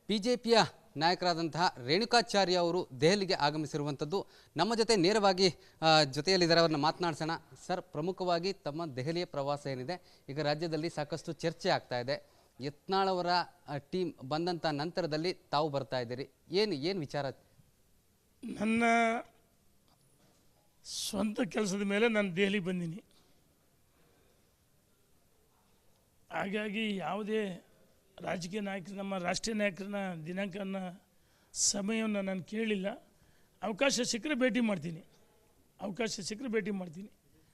ಬಿಜೆಪಿಯ ನಾಯಕರಾದಂತಹ ರೇಣುಕಾಚಾರ್ಯ ಅವರು ದೆಹಲಿಗೆ ಆಗಮಿಸಿರುವಂಥದ್ದು. ನಮ್ಮ ಜೊತೆ ನೇರವಾಗಿ ಜೊತೆಯಲ್ಲಿದ್ದಾರೆ, ಅವರನ್ನ ಮಾತನಾಡಿಸೋಣ. ಸರ್, ಪ್ರಮುಖವಾಗಿ ತಮ್ಮ ದೆಹಲಿಯ ಪ್ರವಾಸ ಏನಿದೆ, ಈಗ ರಾಜ್ಯದಲ್ಲಿ ಸಾಕಷ್ಟು ಚರ್ಚೆ ಆಗ್ತಾ ಇದೆ. ಯತ್ನಾಳ್ ಅವರ ಟೀಮ್ ಬಂದಂಥ ನಂತರದಲ್ಲಿ ತಾವು ಬರ್ತಾ ಇದ್ದೀರಿ, ಏನು ವಿಚಾರ? ನನ್ನ ಸ್ವಂತ ಕೆಲಸದ ಮೇಲೆ ನಾನು ದೆಹಲಿ ಬಂದೀನಿ. ಹಾಗಾಗಿ ಯಾವುದೇ ರಾಜಕೀಯ ನಾಯಕರು, ನಮ್ಮ ರಾಷ್ಟ್ರೀಯ ನಾಯಕರನ್ನ ದಿನಾಂಕನ ಸಮಯವನ್ನು ನಾನು ಕೇಳಿಲ್ಲ. ಅವಕಾಶ ಸಿಕ್ಕರೆ ಭೇಟಿ ಮಾಡ್ತೀನಿ.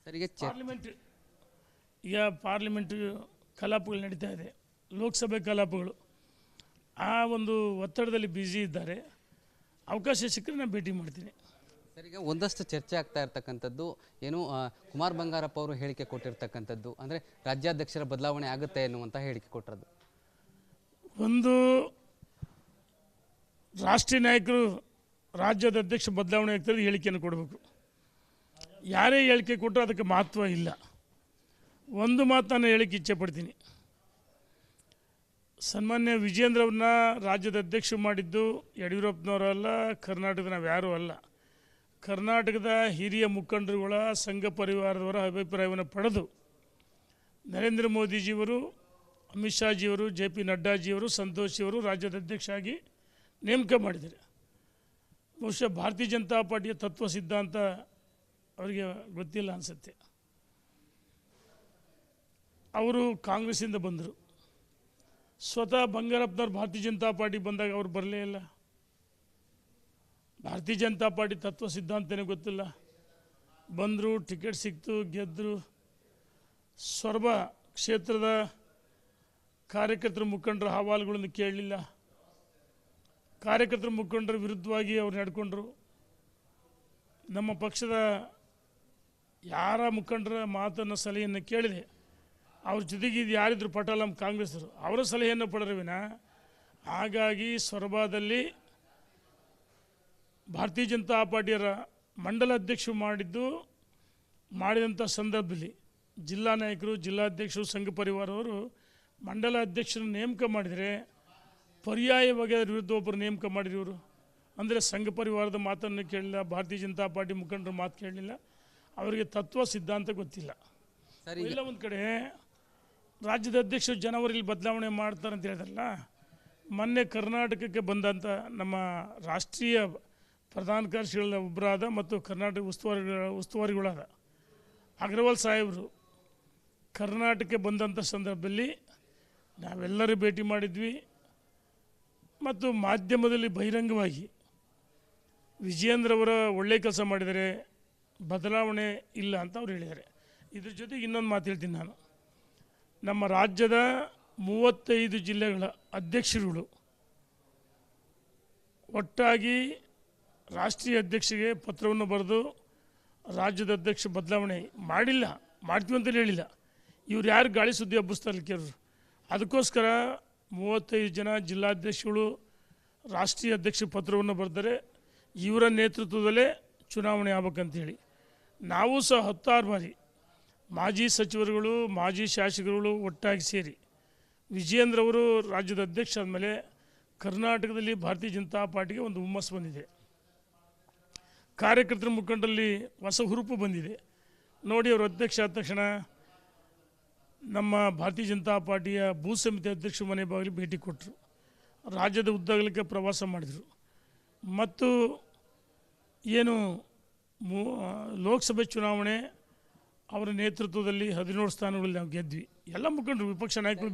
ಸರಿಗೆ ಈಗ ಪಾರ್ಲಿಮೆಂಟ್ ಕಲಾಪಗಳು ನಡೀತಾ ಇದೆ, ಲೋಕಸಭೆ ಕಲಾಪಗಳು. ಆ ಒಂದು ಒತ್ತಡದಲ್ಲಿ ಬ್ಯುಸಿ ಇದ್ದಾರೆ. ಅವಕಾಶ ಸಿಕ್ಕರೆ ನಾನು ಭೇಟಿ ಮಾಡ್ತೀನಿ. ಸರಿಗೆ ಒಂದಷ್ಟು ಚರ್ಚೆ ಆಗ್ತಾ ಇರ್ತಕ್ಕಂಥದ್ದು ಏನು, ಕುಮಾರ್ ಬಂಗಾರಪ್ಪ ಅವರು ಹೇಳಿಕೆ ಕೊಟ್ಟಿರ್ತಕ್ಕಂಥದ್ದು, ಅಂದರೆ ರಾಜ್ಯಾಧ್ಯಕ್ಷರ ಬದಲಾವಣೆ ಆಗುತ್ತೆ ಎನ್ನುವಂಥ ಹೇಳಿಕೆ ಕೊಟ್ಟಿರೋದು. ಒಂದು ರಾಷ್ಟ್ರೀಯ ನಾಯಕರು ರಾಜ್ಯದ ಅಧ್ಯಕ್ಷ ಬದಲಾವಣೆ ಆಗ್ತದೆ ಹೇಳಿಕೆಯನ್ನು ಕೊಡಬೇಕು. ಯಾರೇ ಹೇಳಿಕೆ ಕೊಟ್ಟರು ಅದಕ್ಕೆ ಮಹತ್ವ ಇಲ್ಲ. ಒಂದು ಮಾತು ನಾನು ಹೇಳಿಕೆ ಇಚ್ಛೆ ಪಡ್ತೀನಿ. ಸನ್ಮಾನ್ಯ ವಿಜೇಂದ್ರ ಅವ್ರನ್ನ ರಾಜ್ಯದ ಅಧ್ಯಕ್ಷ ಮಾಡಿದ್ದು ಯಡಿಯೂರಪ್ಪನವರಲ್ಲ, ಕರ್ನಾಟಕದ ನಾವು ಯಾರೂ ಅಲ್ಲ. ಕರ್ನಾಟಕದ ಹಿರಿಯ ಮುಖಂಡರುಗಳ ಸಂಘ ಪರಿವಾರದವರ ಅಭಿಪ್ರಾಯವನ್ನು ಪಡೆದು ನರೇಂದ್ರ ಮೋದಿಜಿಯವರು, ಅಮಿತ್ ಶಾಜಿಯವರು, JP ನಡ್ಡಾಜಿಯವರು, ಸಂತೋಷಿಯವರು ರಾಜ್ಯದ ಅಧ್ಯಕ್ಷ ಆಗಿ ನೇಮಕ ಮಾಡಿದ್ದಾರೆ. ಬಹುಶಃ ಭಾರತೀಯ ಜನತಾ ಪಾರ್ಟಿಯ ತತ್ವ ಸಿದ್ಧಾಂತ ಅವರಿಗೆ ಗೊತ್ತಿಲ್ಲ ಅನಿಸುತ್ತೆ. ಅವರು ಕಾಂಗ್ರೆಸ್ಸಿಂದ ಬಂದರು. ಸ್ವತಃ ಬಂಗಾರಪ್ಪನವ್ರು ಭಾರತೀಯ ಜನತಾ ಪಾರ್ಟಿ ಬಂದಾಗ ಅವರು ಬರಲೇ ಇಲ್ಲ. ಭಾರತೀಯ ಜನತಾ ಪಾರ್ಟಿ ತತ್ವ ಸಿದ್ಧಾಂತನೇ ಗೊತ್ತಿಲ್ಲ. ಬಂದರು, ಟಿಕೆಟ್ ಸಿಕ್ತು, ಗೆದ್ದರು. ಸೊರಬ ಕ್ಷೇತ್ರದ ಕಾರ್ಯಕರ್ತರ ಮುಖಂಡರ ಅಹವಾಲುಗಳನ್ನು ಕೇಳಲಿಲ್ಲ. ಕಾರ್ಯಕರ್ತರ ಮುಖಂಡರ ವಿರುದ್ಧವಾಗಿ ಅವರು ನಡ್ಕೊಂಡ್ರು. ನಮ್ಮ ಪಕ್ಷದ ಯಾರ ಮುಖಂಡರ ಮಾತನ್ನು, ಸಲಹೆಯನ್ನು ಕೇಳಿದೆ. ಅವ್ರ ಜೊತೆಗೆ ಇದು ಯಾರಿದ್ರು ಪಟಾಲಂ ಕಾಂಗ್ರೆಸ್ಸರು, ಅವರ ಸಲಹೆಯನ್ನು ಪಡೆರವಿನ. ಹಾಗಾಗಿ ಸೊರಬದಲ್ಲಿ ಭಾರತೀಯ ಜನತಾ ಪಾರ್ಟಿಯರ ಮಂಡಲ ಅಧ್ಯಕ್ಷರು ಮಾಡಿದಂಥ ಸಂದರ್ಭದಲ್ಲಿ ಜಿಲ್ಲಾ ನಾಯಕರು, ಜಿಲ್ಲಾಧ್ಯಕ್ಷರು, ಸಂಘ ಪರಿವಾರವರು ಮಂಡಲ ಅಧ್ಯಕ್ಷರನ್ನು ನೇಮಕ ಮಾಡಿದರೆ ಪರ್ಯಾಯವಾಗಿ ಅದರ ವಿರುದ್ಧ ಒಬ್ಬರು ನೇಮಕ ಮಾಡಿದವರು. ಅಂದರೆ ಸಂಘ ಪರಿವಾರದ ಮಾತನ್ನು ಕೇಳಲಿಲ್ಲ, ಭಾರತೀಯ ಜನತಾ ಪಾರ್ಟಿ ಮುಖಂಡರ ಮಾತು ಕೇಳಲಿಲ್ಲ. ಅವರಿಗೆ ತತ್ವ ಸಿದ್ಧಾಂತ ಗೊತ್ತಿಲ್ಲ. ಇಲ್ಲ, ಒಂದು ಕಡೆ ರಾಜ್ಯದ ಅಧ್ಯಕ್ಷರು ಜನವರಿಯಲ್ಲಿ ಬದಲಾವಣೆ ಮಾಡ್ತಾರೆ ಅಂತ ಹೇಳಿದ್ರಲ್ಲ, ಮೊನ್ನೆ ಕರ್ನಾಟಕಕ್ಕೆ ಬಂದಂಥ ನಮ್ಮ ರಾಷ್ಟ್ರೀಯ ಪ್ರಧಾನ ಕಾರ್ಯದರ್ಶಿಗಳ ಒಬ್ಬರಾದ ಮತ್ತು ಕರ್ನಾಟಕ ಉಸ್ತುವಾರಿಗಳಾದ ಅಗ್ರವಾಲ್ ಸಾಹೇಬರು ಕರ್ನಾಟಕಕ್ಕೆ ಬಂದಂಥ ಸಂದರ್ಭದಲ್ಲಿ ನಾವೆಲ್ಲರೂ ಭೇಟಿ ಮಾಡಿದ್ವಿ. ಮತ್ತು ಮಾಧ್ಯಮದಲ್ಲಿ ಬಹಿರಂಗವಾಗಿ ವಿಜಯೇಂದ್ರವರ ಒಳ್ಳೆಯ ಕೆಲಸ ಮಾಡಿದರೆ ಬದಲಾವಣೆ ಇಲ್ಲ ಅಂತ ಅವ್ರು ಹೇಳಿದ್ದಾರೆ. ಇದ್ರ ಜೊತೆಗೆ ಇನ್ನೊಂದು ಮಾತು ಹೇಳ್ತೀನಿ ನಾನು. ನಮ್ಮ ರಾಜ್ಯದ 35 ಜಿಲ್ಲೆಗಳ ಅಧ್ಯಕ್ಷರುಗಳು ಒಟ್ಟಾಗಿ ರಾಷ್ಟ್ರೀಯ ಅಧ್ಯಕ್ಷರಿಗೆ ಪತ್ರವನ್ನು ಬರೆದು ರಾಜ್ಯದ ಅಧ್ಯಕ್ಷ ಬದಲಾವಣೆ ಮಾಡ್ತೀವಿ ಅಂತಲೇ ಹೇಳಿಲ್ಲ. ಇವ್ರು ಯಾರು ಗಾಳಿ ಸುದ್ದಿ ಹಬ್ಬಿಸ್ತಾರೆ ಕೇಳಿದ್ರು. ಅದಕ್ಕೋಸ್ಕರ 35 ಜನ ಜಿಲ್ಲಾಧ್ಯಕ್ಷಗಳು ರಾಷ್ಟ್ರೀಯ ಅಧ್ಯಕ್ಷ ಪತ್ರವನ್ನು ಬರೆದರೆ ಇವರ ನೇತೃತ್ವದಲ್ಲೇ ಚುನಾವಣೆ ಆಗ್ಬೇಕಂತೇಳಿ. ನಾವು ಸಹ 16 ಬಾರಿ ಮಾಜಿ ಸಚಿವರುಗಳು, ಮಾಜಿ ಶಾಸಕರುಗಳು ಒಟ್ಟಾಗಿ ಸೇರಿ ವಿಜಯೇಂದ್ರ ಅವರು ರಾಜ್ಯದ ಅಧ್ಯಕ್ಷ ಆದಮೇಲೆ ಕರ್ನಾಟಕದಲ್ಲಿ ಭಾರತೀಯ ಜನತಾ ಪಾರ್ಟಿಗೆ ಒಂದು ಹುಮ್ಮಸ್ಸು ಬಂದಿದೆ. ಕಾರ್ಯಕರ್ತರ ಮುಖಂಡರಲ್ಲಿ ಹೊಸ ಹುರುಪು ಬಂದಿದೆ. ನೋಡಿ, ಅವರು ಅಧ್ಯಕ್ಷ ಆದ ತಕ್ಷಣ ನಮ್ಮ ಭಾರತೀಯ ಜನತಾ ಪಾರ್ಟಿಯ ಬೂತ್ ಸಮಿತಿ ಅಧ್ಯಕ್ಷರು ಮನೆ ಬಾಗಿಲು ಭೇಟಿ ಕೊಟ್ಟರು. ರಾಜ್ಯದ ಉದ್ದಗಲಕ್ಕೆ ಪ್ರವಾಸ ಮಾಡಿದರು. ಮತ್ತು ಏನು ಲೋಕಸಭೆ ಚುನಾವಣೆ ಅವರ ನೇತೃತ್ವದಲ್ಲಿ 17 ಸ್ಥಾನಗಳಲ್ಲಿ ನಾವು ಗೆದ್ವಿ. ಎಲ್ಲ ಮುಖಂಡರು, ವಿಪಕ್ಷ ನಾಯಕರು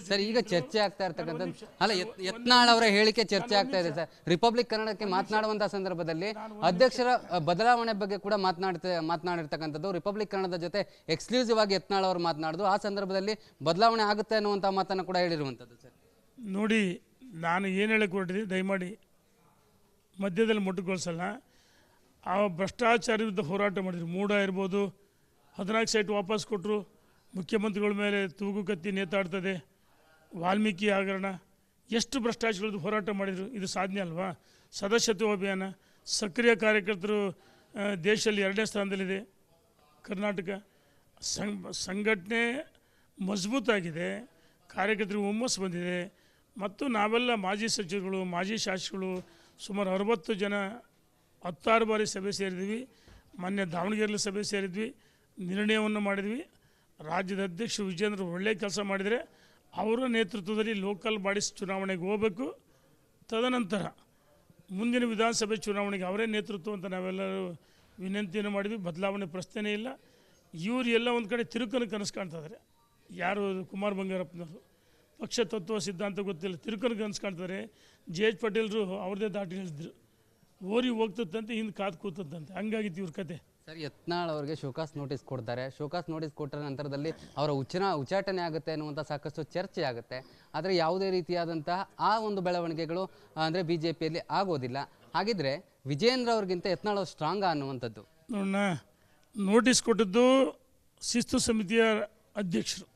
ಸರ್, ಈಗ ಚರ್ಚೆ ಆಗ್ತಾ ಇರ್ತಕ್ಕಂಥದ್ದು ಅಲ್ಲ, ಯತ್ನಾಳ್ ಅವರ ಹೇಳಿಕೆ ಚರ್ಚೆ ಆಗ್ತಾ ಇದೆ ಸರ್. ರಿಪಬ್ಲಿಕ್ ಕನ್ನಡಕ್ಕೆ ಮಾತನಾಡುವಂತಹ ಸಂದರ್ಭದಲ್ಲಿ ಅಧ್ಯಕ್ಷರ ಬದಲಾವಣೆ ಬಗ್ಗೆ ಕೂಡ ಮಾತನಾಡಿರ್ತಕ್ಕಂಥದ್ದು. ರಿಪಬ್ಲಿಕ್ ಕನ್ನಡದ ಜೊತೆ ಎಕ್ಸ್ಕ್ಲೂಸಿವ್ ಆಗಿ ಯತ್ನಾಳ್ ಅವರು ಮಾತನಾಡಿದ್ರು. ಆ ಸಂದರ್ಭದಲ್ಲಿ ಬದಲಾವಣೆ ಆಗುತ್ತೆ ಅನ್ನುವಂಥ ಮಾತನ್ನು ಕೂಡ ಹೇಳಿರುವಂಥದ್ದು. ಸರ್ ನೋಡಿ, ನಾನು ಏನು ಹೇಳಕ್ಕೆ ಹೊರಟಿದೆ, ದಯಮಾಡಿ ಮಧ್ಯದಲ್ಲಿ ಮೊಟ್ಟುಗೊಳಿಸಲ್ಲ. ಆ ಭ್ರಷ್ಟಾಚಾರ ವಿರುದ್ಧ ಹೋರಾಟ ಮಾಡಿದರು. ಮೂಡ ಇರ್ಬೋದು, 14 ಸೈಟ್ ವಾಪಸ್ ಕೊಟ್ಟರು. ಮುಖ್ಯಮಂತ್ರಿಗಳ ಮೇಲೆ ತೂಗು ಕತ್ತಿ ನೇತಾಡ್ತದೆ. ವಾಲ್ಮೀಕಿ ಹಗರಣ, ಎಷ್ಟು ಭ್ರಷ್ಟಾಚಾರದ ಹೋರಾಟ ಮಾಡಿದರು. ಇದು ಸಾಧನೆ ಅಲ್ವಾ? ಸದಸ್ಯತ್ವ ಅಭಿಯಾನ, ಸಕ್ರಿಯ ಕಾರ್ಯಕರ್ತರು ದೇಶದಲ್ಲಿ 2ನೇ ಸ್ಥಾನದಲ್ಲಿದೆ ಕರ್ನಾಟಕ. ಸಂಘಟನೆ ಮಜಬೂತಾಗಿದೆ, ಕಾರ್ಯಕರ್ತರಿಗೆ ಹುಮ್ಮಸ್ಸು ಬಂದಿದೆ. ಮತ್ತು ನಾವೆಲ್ಲ ಮಾಜಿ ಸಚಿವರುಗಳು ಮಾಜಿ ಶಾಸಕರು ಸುಮಾರು 60 ಜನ 16 ಬಾರಿ ಸಭೆ ಸೇರಿದ್ವಿ. ಮೊನ್ನೆ ದಾವಣಗೆರೆಯಲ್ಲಿ ಸಭೆ ಸೇರಿದ್ವಿ, ನಿರ್ಣಯವನ್ನು ಮಾಡಿದ್ವಿ. ರಾಜ್ಯದ ಅಧ್ಯಕ್ಷರು ವಿಜೇಂದ್ರ ಒಳ್ಳೆಯ ಕೆಲಸ ಮಾಡಿದರೆ ಅವರ ನೇತೃತ್ವದಲ್ಲಿ ಲೋಕಲ್ ಬಾಡೀಸ್ ಚುನಾವಣೆಗೆ ಹೋಗಬೇಕು. ತದನಂತರ ಮುಂದಿನ ವಿಧಾನಸಭೆ ಚುನಾವಣೆಗೆ ಅವರೇ ನೇತೃತ್ವ ಅಂತ ನಾವೆಲ್ಲರೂ ವಿನಂತಿಯನ್ನು ಮಾಡಿದ್ವಿ. ಬದಲಾವಣೆ ಪ್ರಶ್ನೆನೇ ಇಲ್ಲ. ಇವರು ಎಲ್ಲ ಒಂದು ಕಡೆ ತಿರುಕನ್ನು ಕನಸು ಕಾಣ್ತಾ ಇದ್ದಾರೆ. ಯಾರು ಕುಮಾರ್ ಬಂಗಾರಪ್ಪನವರು ಪಕ್ಷ ತತ್ವ ಸಿದ್ಧಾಂತ ಗೊತ್ತಿಲ್ಲ, ತಿರುಕನ್ನು ಕನಸು ಕಾಣ್ತಾರೆ. JH ಪಟೇಲ್ರು ಅವ್ರದ್ದೇ ದಾಟಿ ಹೇಳಿದ್ರು, ಓರಿ ಹೋಗ್ತದಂತೆ ಹಿಂದೆ ಕಾದು ಕೂತದಂತೆ. ಹಂಗಾಗಿತ್ತು ಇವ್ರ ಕತೆ. ಸರ್, ಯತ್ನಾಳ್ ಅವರಿಗೆ ಶೋಕಾಸ್ ನೋಟಿಸ್ ಕೊಡ್ತಾರೆ. ಶೋಕಾಸ್ ನೋಟಿಸ್ ಕೊಟ್ಟ ನಂತರದಲ್ಲಿ ಅವರ ಉಚ್ಚಾಟನೆ ಆಗುತ್ತೆ ಅನ್ನುವಂಥ ಸಾಕಷ್ಟು ಚರ್ಚೆ ಆಗುತ್ತೆ. ಆದರೆ ಯಾವುದೇ ರೀತಿಯಾದಂತಹ ಆ ಒಂದು ಬೆಳವಣಿಗೆಗಳು ಅಂದರೆ BJPಯಲ್ಲಿ ಆಗೋದಿಲ್ಲ. ಹಾಗಿದ್ರೆ ವಿಜೇಂದ್ರ ಅವ್ರಿಗಿಂತ ಯತ್ನಾಳ್ ಅವ್ರು ಸ್ಟ್ರಾಂಗ್ ಅನ್ನುವಂಥದ್ದು. ನೋಡೋಣ, ನೋಟಿಸ್ ಕೊಟ್ಟದ್ದು ಶಿಸ್ತು ಸಮಿತಿಯ ಅಧ್ಯಕ್ಷರು.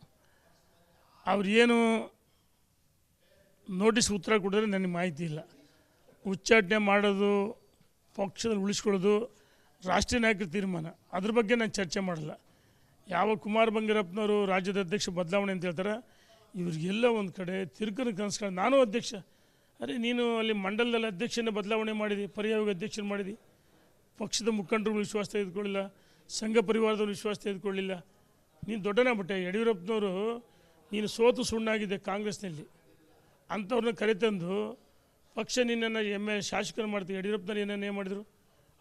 ಅವ್ರು ಏನು ನೋಟಿಸ್ ಉತ್ತರ ಕೊಡಿದ್ರೆ ನನಗೆ ಮಾಹಿತಿ ಇಲ್ಲ. ಉಚ್ಚಾಟನೆ ಮಾಡೋದು, ಪಕ್ಷದಲ್ಲಿ ಉಳಿಸ್ಕೊಳ್ಳೋದು ರಾಷ್ಟ್ರೀಯ ನಾಯಕರ ತೀರ್ಮಾನ. ಅದ್ರ ಬಗ್ಗೆ ನಾನು ಚರ್ಚೆ ಮಾಡಲ್ಲ. ಯಾವ ಕುಮಾರ್ ಬಂಗಾರಪ್ಪನವರು ರಾಜ್ಯದ ಅಧ್ಯಕ್ಷ ಬದಲಾವಣೆ ಅಂತ ಹೇಳ್ತಾರೆ, ಇವ್ರಿಗೆಲ್ಲ ಒಂದು ಕಡೆ ತಿರುಕನ ಕನಸ್ಕೊಂಡು ನಾನು ಅಧ್ಯಕ್ಷ. ಅರೆ, ನೀನು ಅಲ್ಲಿ ಮಂಡಲದಲ್ಲಿ ಅಧ್ಯಕ್ಷನ ಬದಲಾವಣೆ ಮಾಡಿದಿ, ಪರ್ಯಾಯ ಅಧ್ಯಕ್ಷನ ಮಾಡಿದಿ. ಪಕ್ಷದ ಮುಖಂಡರುಗಳು ವಿಶ್ವಾಸ ತೆಗೆದುಕೊಳ್ಳಿಲ್ಲ, ಸಂಘ ಪರಿವಾರದವರು ವಿಶ್ವಾಸ ತೆಗೆದುಕೊಳ್ಳಿಲ್ಲ. ನೀನು ದೊಡ್ಡನಾಗ್ಬಿಟ್ಟೆ. ಯಡಿಯೂರಪ್ಪನವರು ನೀನು ಸೋತು ಸುಣ್ಣಾಗಿದೆ ಕಾಂಗ್ರೆಸ್ನಲ್ಲಿ, ಅಂಥವ್ರನ್ನ ಕರೆತಂದು ಪಕ್ಷ ನಿನ್ನನ್ನು ಶಾಸಕರು ಮಾಡ್ತೀವಿ. ಯಡಿಯೂರಪ್ಪನವ್ರು ಏನನ್ನೇ ಮಾಡಿದರು,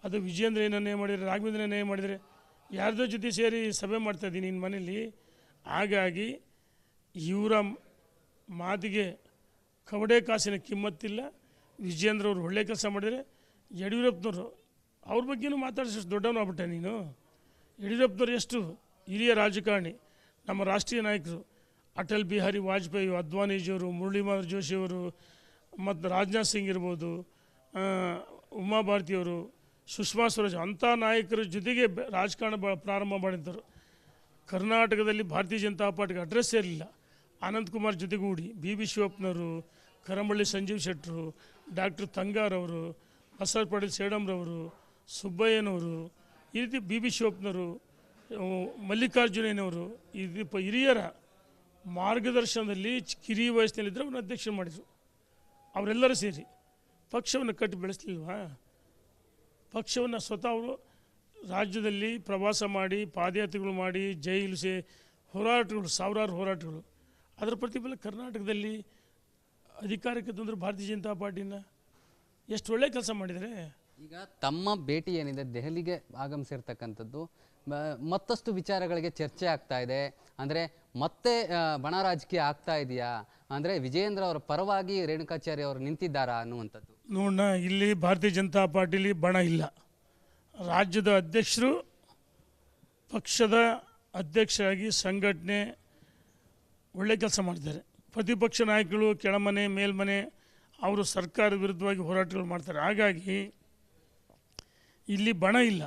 ಅದು ವಿಜೇಂದ್ರ ಏನನ್ನೇ ಮಾಡಿದರೆ, ರಾಘವೇಂದ್ರನೇ ಮಾಡಿದರೆ, ಯಾರ್ದೋ ಜೊತೆ ಸೇರಿ ಸಭೆ ಮಾಡ್ತಾಯಿದ್ದೀನಿ ನಿನ್ನ ಮನೇಲಿ. ಹಾಗಾಗಿ ಇವರ ಮಾತಿಗೆ ಕವಡೆ ಕಾಸಿನ ಕಿಮ್ಮತ್ತಿಲ್ಲ. ವಿಜೇಂದ್ರ ಅವರು ಒಳ್ಳೆ ಕೆಲಸ ಮಾಡಿದರೆ, ಯಡಿಯೂರಪ್ಪನವರು ಅವ್ರ ಬಗ್ಗೆನೂ ಮಾತಾಡಿಸೋಷ್ಟು ದೊಡ್ಡವನು ಆಗ್ಬಿಟ್ಟೆ ನೀನು. ಯಡಿಯೂರಪ್ಪನವ್ರು ಎಷ್ಟು ಹಿರಿಯ ರಾಜಕಾರಣಿ, ನಮ್ಮ ರಾಷ್ಟ್ರೀಯ ನಾಯಕರು. ಅಟಲ್ ಬಿಹಾರಿ ವಾಜಪೇಯಿ, ಅದ್ವಾನಿಜಿಯವರು, ಮುರಳಿ ಮನೋಹರ್ ಜೋಶಿಯವರು, ಮತ್ತು ರಾಜನಾಥ್ ಸಿಂಗ್ ಇರ್ಬೋದು, ಉಮಾ ಭಾರತಿಯವರು, ಸುಷ್ಮಾ ಸ್ವರಾಜ್, ಅಂಥ ನಾಯಕರ ಜೊತೆಗೆ ರಾಜಕಾರಣ ಪ್ರಾರಂಭ ಮಾಡಿದ್ದರು. ಕರ್ನಾಟಕದಲ್ಲಿ ಭಾರತೀಯ ಜನತಾ ಪಾರ್ಟಿಗೆ ಅಡ್ರೆಸ್ ಇರಲಿಲ್ಲ. ಅನಂತಕುಮಾರ್ ಜೊತೆಗೂಡಿ BB ಶಿವಪ್ಪನವರು, ಕರಂಬಳ್ಳಿ ಸಂಜೀವ್ ಶೆಟ್ಟರು, ಡಾಕ್ಟರ್ ತಂಗಾರವರು, ಬಸವರಾಜ ಪಾಟೀಲ್ ಸೇಡಂರವರು, ಸುಬ್ಬಯ್ಯನವರು, ಈ ರೀತಿ BB ಶಿವಪ್ಪನವರು, ಮಲ್ಲಿಕಾರ್ಜುನಯ್ಯನವರು, ಈ ಹಿರಿಯರ ಮಾರ್ಗದರ್ಶನದಲ್ಲಿ ಕಿರಿಯ ವಯಸ್ಸಿನಲ್ಲಿದ್ದರೆ ಅವ್ರನ್ನ ಅಧ್ಯಕ್ಷ ಮಾಡಿದರು. ಅವರೆಲ್ಲರೂ ಸೇರಿ ಪಕ್ಷವನ್ನು ಕಟ್ಟಿ ಬೆಳೆಸಲಿಲ್ವಾ? ಪಕ್ಷವನ್ನು ಸ್ವತಃ ಅವರು ರಾಜ್ಯದಲ್ಲಿ ಪ್ರವಾಸ ಮಾಡಿ, ಪಾದಯಾತ್ರೆಗಳು ಮಾಡಿ, ಜೈಲು ಹೋರಾಟಗಳು, ಸಾವಿರಾರು ಹೋರಾಟಗಳು. ಅದರ ಪ್ರತಿಫಲ ಕರ್ನಾಟಕದಲ್ಲಿ ಅಧಿಕಾರಕ್ಕೆ ತಂದರು ಭಾರತೀಯ ಜನತಾ ಪಾರ್ಟಿನ. ಎಷ್ಟು ಒಳ್ಳೆ ಕೆಲಸ ಮಾಡಿದರೆ. ಈಗ ತಮ್ಮ ಭೇಟಿ ಏನಿದೆ, ದೆಹಲಿಗೆ ಆಗಮಿಸಿರ್ತಕ್ಕಂಥದ್ದು ಮತ್ತಷ್ಟು ವಿಚಾರಗಳಿಗೆ ಚರ್ಚೆ ಆಗ್ತಾ ಇದೆ. ಅಂದರೆ ಮತ್ತೆ ಬಣ ರಾಜಕೀಯ ಆಗ್ತಾ ಇದೆಯಾ, ಅಂದರೆ ವಿಜಯೇಂದ್ರ ಅವರ ಪರವಾಗಿ ರೇಣುಕಾಚಾರ್ಯ ಅವರು ನಿಂತಿದ್ದಾರಾ ಅನ್ನುವಂಥದ್ದು. ನೋಡೋಣ, ಇಲ್ಲಿ ಭಾರತೀಯ ಜನತಾ ಪಾರ್ಟಿಲಿ ಬಣ ಇಲ್ಲ. ರಾಜ್ಯದ ಅಧ್ಯಕ್ಷರು ಪಕ್ಷದ ಅಧ್ಯಕ್ಷರಾಗಿ ಸಂಘಟನೆ ಒಳ್ಳೆ ಕೆಲಸ ಮಾಡಿದ್ದಾರೆ. ಪ್ರತಿಪಕ್ಷ ನಾಯಕರು ಕೆಳಮನೆ ಮೇಲ್ಮನೆ ಅವರು ಸರ್ಕಾರದ ವಿರುದ್ಧವಾಗಿ ಹೋರಾಟಗಳು ಮಾಡ್ತಾರೆ. ಹಾಗಾಗಿ ಇಲ್ಲಿ ಬಣ ಇಲ್ಲ.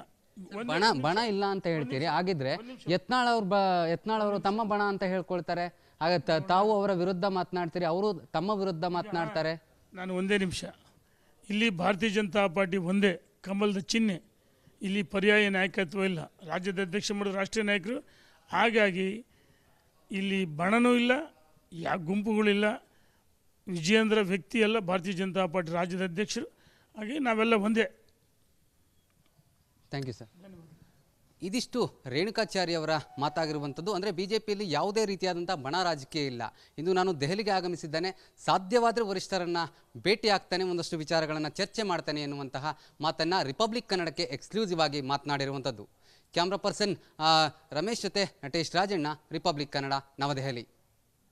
ಬಣ ಇಲ್ಲ ಅಂತ ಹೇಳ್ತೀರಿ. ಹಾಗಿದ್ರೆ ಯತ್ನಾಳ್ ಅವರು ತಮ್ಮ ಬಣ ಅಂತ ಹೇಳ್ಕೊಳ್ತಾರೆ. ಆಗ ತಾವು ಅವರ ವಿರುದ್ಧ ಮಾತನಾಡ್ತೀರಿ, ಅವರು ತಮ್ಮ ವಿರುದ್ಧ ಮಾತನಾಡ್ತಾರೆ. ನಾನು ಒಂದೇ ನಿಮಿಷ, ಇಲ್ಲಿ ಭಾರತೀಯ ಜನತಾ ಪಾರ್ಟಿ ಒಂದೇ ಕಮಲದ ಚಿಹ್ನೆ. ಇಲ್ಲಿ ಪರ್ಯಾಯ ನಾಯಕತ್ವ ಇಲ್ಲ. ರಾಜ್ಯದ ಅಧ್ಯಕ್ಷ ಮಾಡೋದು ರಾಷ್ಟ್ರೀಯ ನಾಯಕರು. ಹಾಗಾಗಿ ಇಲ್ಲಿ ಬಣನೂ ಇಲ್ಲ, ಯಾವ ಗುಂಪುಗಳಿಲ್ಲ. ವಿಜಯೇಂದ್ರ ವ್ಯಕ್ತಿ ಅಲ್ಲ, ಭಾರತೀಯ ಜನತಾ ಪಾರ್ಟಿ ರಾಜ್ಯದ ಅಧ್ಯಕ್ಷರು. ಹಾಗೆ ನಾವೆಲ್ಲ ಒಂದೇ. Thank you sir. ಇದಿಷ್ಟು ರೇಣುಕಾಚಾರ್ಯ ಅವರ ಮಾತಾಗಿರುವಂಥದ್ದು. ಅಂದರೆ BJPಯಲ್ಲಿ ಯಾವುದೇ ರೀತಿಯಾದಂಥ ಬಣ ರಾಜಕೀಯ ಇಲ್ಲ. ಇಂದು ನಾನು ದೆಹಲಿಗೆ ಆಗಮಿಸಿದ್ದೇನೆ, ಸಾಧ್ಯವಾದರೆ ವರಿಷ್ಠರನ್ನು ಭೇಟಿ ಆಗ್ತಾನೆ, ಒಂದಷ್ಟು ವಿಚಾರಗಳನ್ನು ಚರ್ಚೆ ಮಾಡ್ತಾನೆ ಎನ್ನುವಂತಹ ಮಾತನ್ನು ರಿಪಬ್ಲಿಕ್ ಕನ್ನಡಕ್ಕೆ ಎಕ್ಸ್ಕ್ಲೂಸಿವ್ ಆಗಿ ಮಾತನಾಡಿರುವಂಥದ್ದು. ಕ್ಯಾಮ್ರಾ ಪರ್ಸನ್ ರಮೇಶ್ ಜೊತೆ ನಟೇಶ್ ರಾಜಣ್ಣ, ರಿಪಬ್ಲಿಕ್ ಕನ್ನಡ, ನವದೆಹಲಿ.